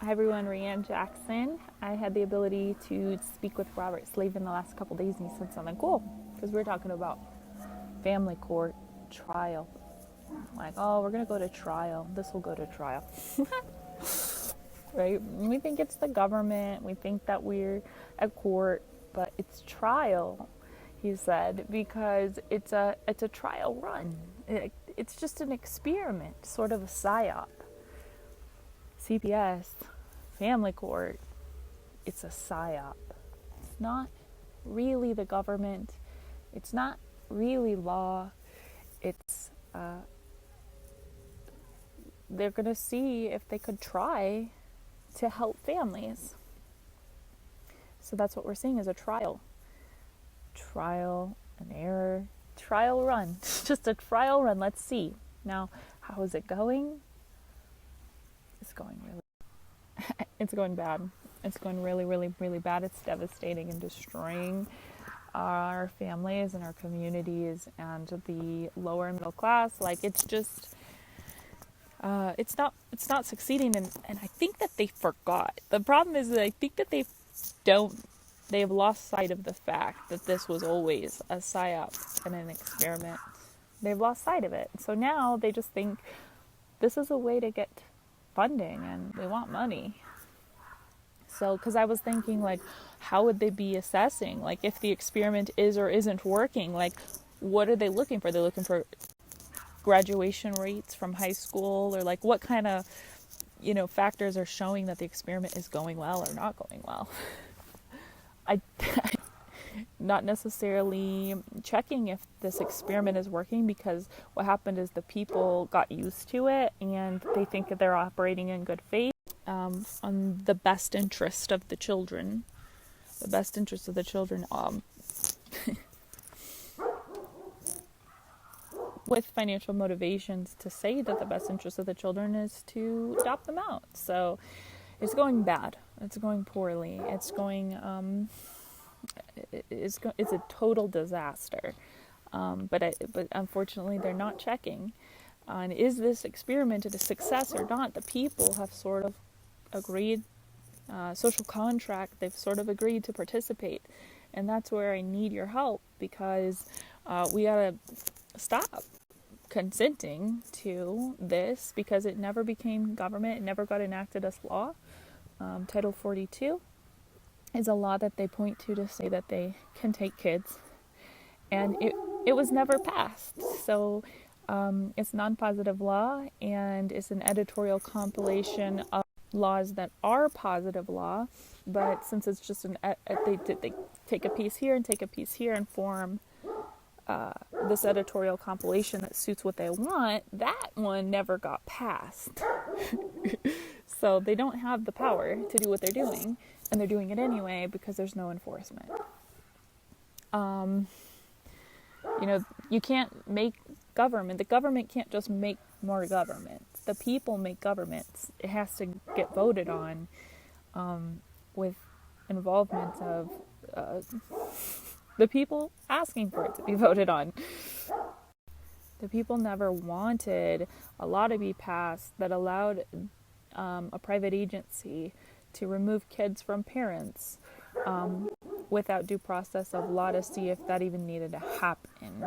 Hi everyone, Rianne Jackson. I had the ability to speak with Robert Slave in the last couple days, and he said something cool because we're talking about family court trial. Like, oh, we're gonna go to trial. This will go to trial, right? We think it's the government. We think that we're at court, but it's trial. He said because it's a trial run. It's just an experiment, sort of a psyop. CPS, family court, it's a psyop. It's not really the government. It's not really law. It's they're going to see if they could try to help families. So that's what we're seeing is a trial. Trial and error. Trial run. Just a trial run. Let's see. Now, how is it going? It's going it's going bad. It's going really, really, really bad. It's devastating and destroying our families and our communities and the lower middle class. Like it's just, it's not succeeding. And I think that they forgot. The problem is that I think that they've lost sight of the fact that this was always a psyop and an experiment. They've lost sight of it. So now they just think this is a way to get funding and they want money. So, because I was thinking, like, how would they be assessing? Like, if the experiment is or isn't working, like, what are they looking for? They're looking for graduation rates from high school, or like, what kind of, factors are showing that the experiment is going well or not going well? I not necessarily checking if this experiment is working, because what happened is the people got used to it and they think that they're operating in good faith. On the best interest of the children. The best interest of the children, with financial motivations to say that the best interest of the children is to adopt them out. So it's going bad. It's going poorly. It's going, it's a total disaster. But unfortunately, they're not checking on is this experiment a success or not. The people have sort of agreed, social contract, they've sort of agreed to participate. And that's where I need your help, because we gotta stop consenting to this, because it never became government, it never got enacted as law. Title 42 is a law that they point to say that they can take kids, and it was never passed. So it's non-positive law, and it's an editorial compilation of laws that are positive law, but since it's just they take a piece here and take a piece here and form this editorial compilation that suits what they want, that one never got passed. So they don't have the power to do what they're doing, and they're doing it anyway because there's no enforcement. You can't make government. The government can't just make more government. The people make governments. It has to get voted on, with involvement of the people asking for it to be voted on. The people never wanted a law to be passed that allowed a private agency to remove kids from parents without due process of law to see if that even needed to happen.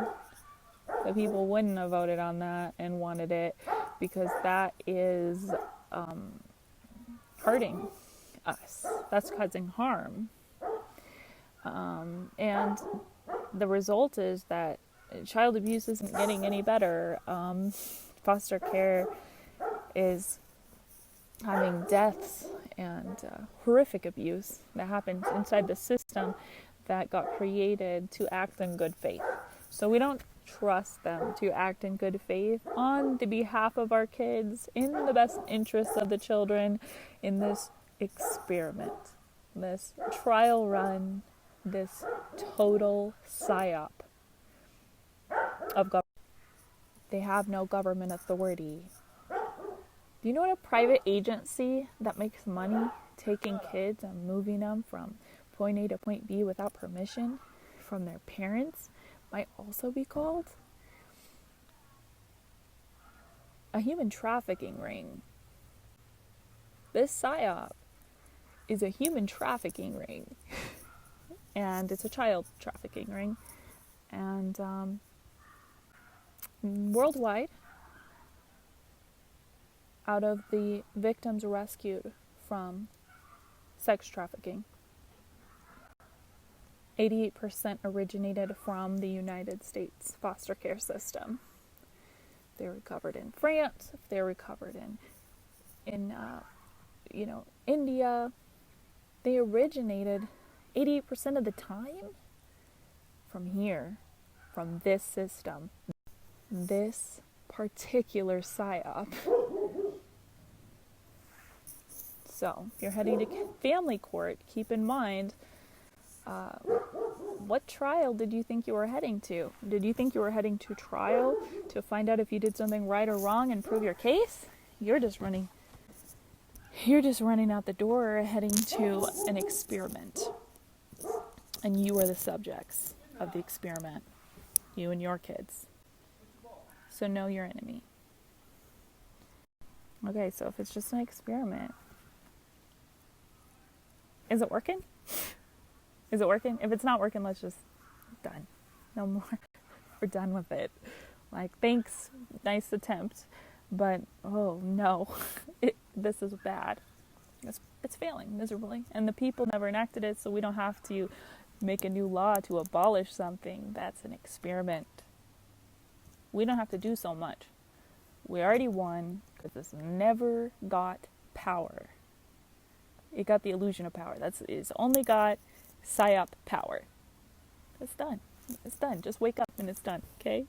The people wouldn't have voted on that and wanted it, because that is hurting us. That's causing harm. And the result is that child abuse isn't getting any better. Foster care is having deaths and horrific abuse that happens inside the system that got created to act in good faith. So we don't trust them to act in good faith on the behalf of our kids, in the best interests of the children, in this experiment, this trial run, this total psyop of government. They have no government authority. Do you know what a private agency that makes money taking kids and moving them from point A to point B without permission from their parents might also be called? A human trafficking ring. This Psy-Op is a human trafficking ring, and it's a child trafficking ring, and worldwide, out of the victims rescued from sex trafficking, 88% originated from the United States foster care system. They're recovered in France, they're recovered in India. They originated 88% of the time from here, from this system, this particular Psy-Op. So, if you're heading to family court, keep in mind, what trial did you think you were heading to? Did you think you were heading to trial to find out if you did something right or wrong and prove your case? You're just running out the door heading to an experiment. And you are the subjects of the experiment. You and your kids. So know your enemy. Okay, so if it's just an experiment, is it working? Is it working? If it's not working, let's just done. No more. We're done with it. Like, thanks, nice attempt, but oh no, this is bad. It's failing miserably, and the people never enacted it, so we don't have to make a new law to abolish something that's an experiment. We don't have to do so much. We already won because this never got power. It got the illusion of power. It's only got Psy-Op power. It's done. It's done. Just wake up and it's done, okay?